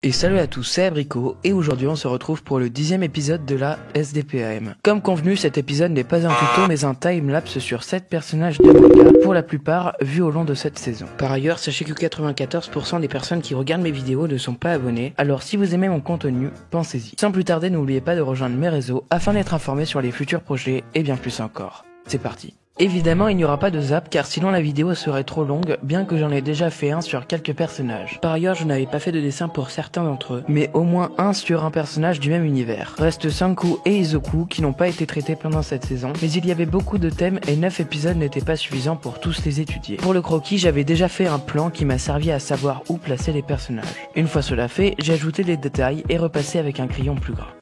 Et salut à tous, c'est Abrico, et aujourd'hui on se retrouve pour le 10e épisode de la SDPAM. Comme convenu, cet épisode n'est pas un tuto mais un timelapse sur 7 personnages de manga, pour la plupart vus au long de cette saison. Par ailleurs, sachez que 94% des personnes qui regardent mes vidéos ne sont pas abonnées, alors si vous aimez mon contenu, pensez-y. Sans plus tarder, n'oubliez pas de rejoindre mes réseaux afin d'être informé sur les futurs projets et bien plus encore. C'est parti. Évidemment, il n'y aura pas de zap car sinon la vidéo serait trop longue, bien que j'en ai déjà fait un sur quelques personnages. Par ailleurs, je n'avais pas fait de dessin pour certains d'entre eux, mais au moins un sur un personnage du même univers. Reste Sanku et Izoku qui n'ont pas été traités pendant cette saison, mais il y avait beaucoup de thèmes et 9 épisodes n'étaient pas suffisants pour tous les étudier. Pour le croquis, j'avais déjà fait un plan qui m'a servi à savoir où placer les personnages. Une fois cela fait, j'ai ajouté les détails et repassé avec un crayon plus gras.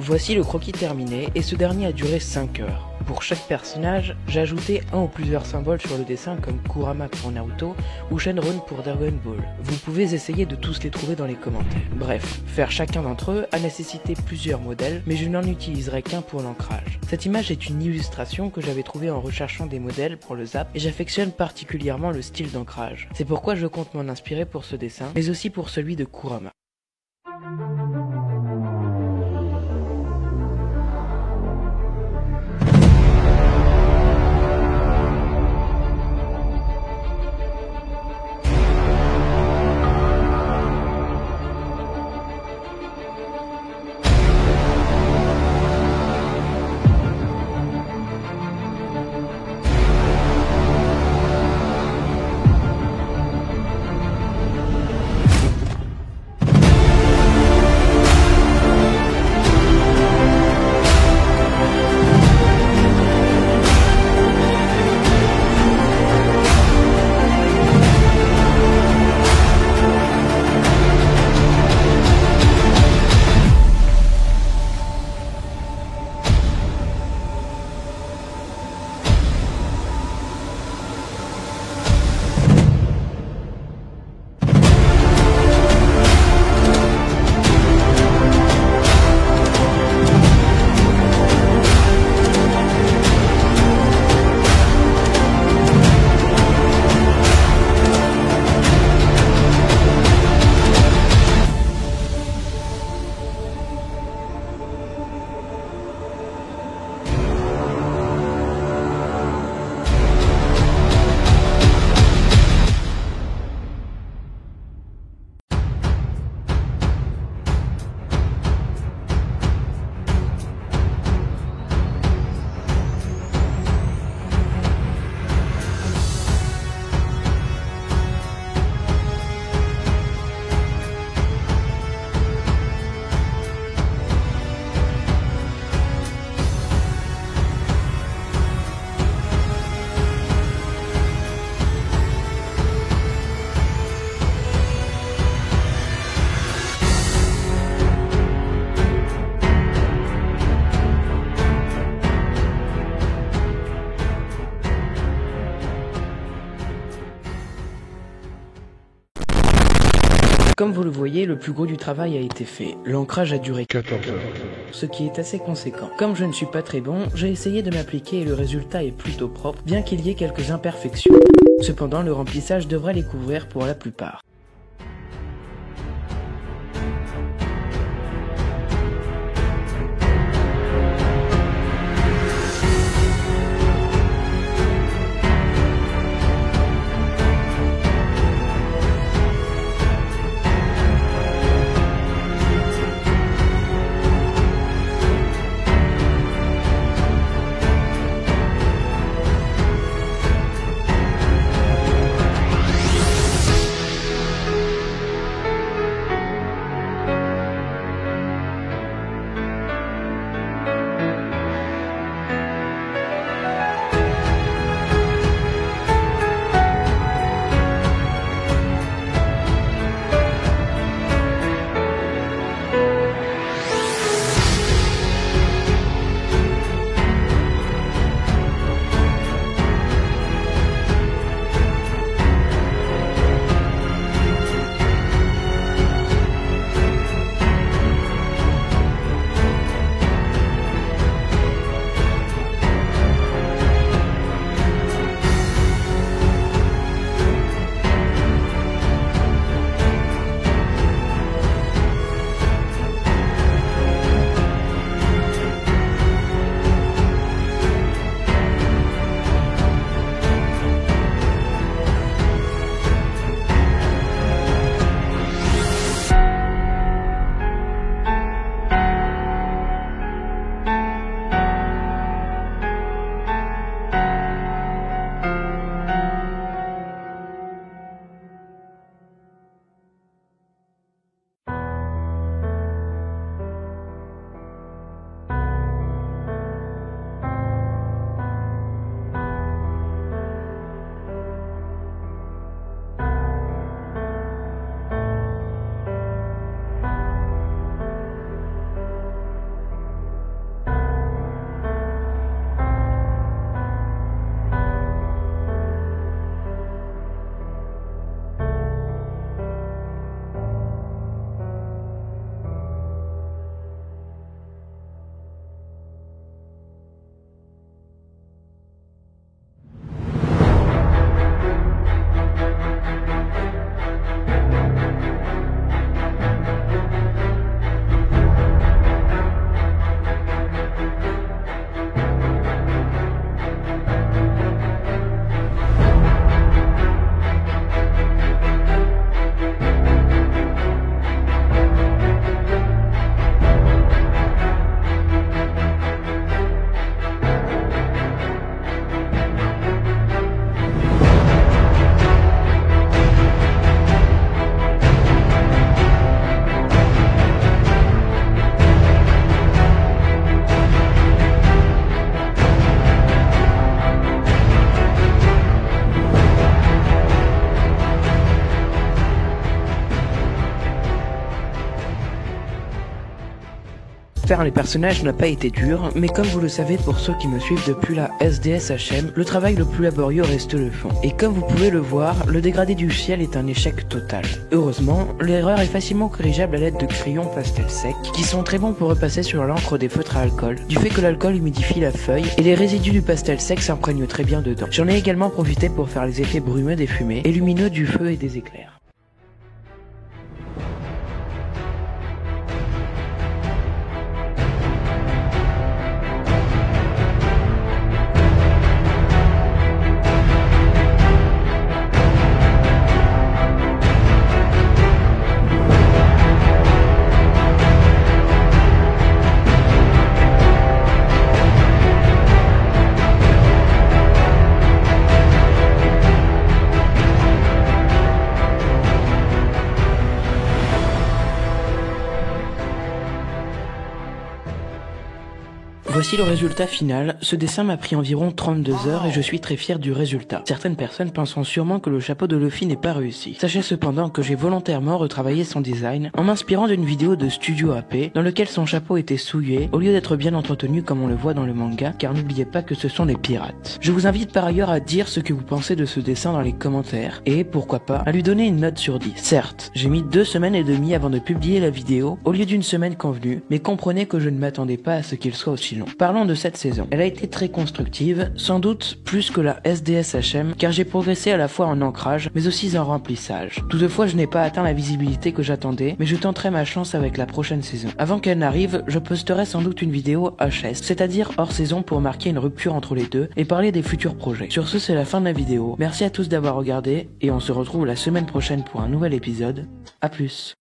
Voici le croquis terminé et ce dernier a duré 5 heures. Pour chaque personnage, j'ai ajouté un ou plusieurs symboles sur le dessin comme Kurama pour Naruto ou Shenron pour Dragon Ball. Vous pouvez essayer de tous les trouver dans les commentaires. Bref, faire chacun d'entre eux a nécessité plusieurs modèles, mais je n'en utiliserai qu'un pour l'ancrage. Cette image est une illustration que j'avais trouvée en recherchant des modèles pour le zap et j'affectionne particulièrement le style d'ancrage. C'est pourquoi je compte m'en inspirer pour ce dessin, mais aussi pour celui de Kurama. Comme vous le voyez, le plus gros du travail a été fait. L'ancrage a duré 14 heures. ce qui est assez conséquent. Comme je ne suis pas très bon, j'ai essayé de m'appliquer et le résultat est plutôt propre, bien qu'il y ait quelques imperfections. Cependant, le remplissage devrait les couvrir pour la plupart. Faire les personnages n'a pas été dur, mais comme vous le savez pour ceux qui me suivent depuis la SDSHM, le travail le plus laborieux reste le fond. Et comme vous pouvez le voir, le dégradé du ciel est un échec total. Heureusement, l'erreur est facilement corrigeable à l'aide de crayons pastel secs, qui sont très bons pour repasser sur l'encre des feutres à alcool, du fait que l'alcool humidifie la feuille, et les résidus du pastel sec s'imprègnent très bien dedans. J'en ai également profité pour faire les effets brumeux des fumées, et lumineux du feu et des éclairs. Voici le résultat final. Ce dessin m'a pris environ 32 heures et je suis très fier du résultat. Certaines personnes penseront sûrement que le chapeau de Luffy n'est pas réussi. Sachez cependant que j'ai volontairement retravaillé son design en m'inspirant d'une vidéo de Studio AP dans lequel son chapeau était souillé au lieu d'être bien entretenu comme on le voit dans le manga, car n'oubliez pas que ce sont des pirates. Je vous invite par ailleurs à dire ce que vous pensez de ce dessin dans les commentaires et pourquoi pas à lui donner une note sur 10. Certes, j'ai mis 2 semaines et demie avant de publier la vidéo au lieu d'une semaine convenue, mais comprenez que je ne m'attendais pas à ce qu'il soit aussi long. Parlons de cette saison. Elle a été très constructive, sans doute plus que la SDSHM, car j'ai progressé à la fois en ancrage, mais aussi en remplissage. Toutefois, je n'ai pas atteint la visibilité que j'attendais, mais je tenterai ma chance avec la prochaine saison. Avant qu'elle n'arrive, je posterai sans doute une vidéo HS, c'est-à-dire hors saison pour marquer une rupture entre les deux et parler des futurs projets. Sur ce, c'est la fin de la vidéo. Merci à tous d'avoir regardé, et on se retrouve la semaine prochaine pour un nouvel épisode. A plus.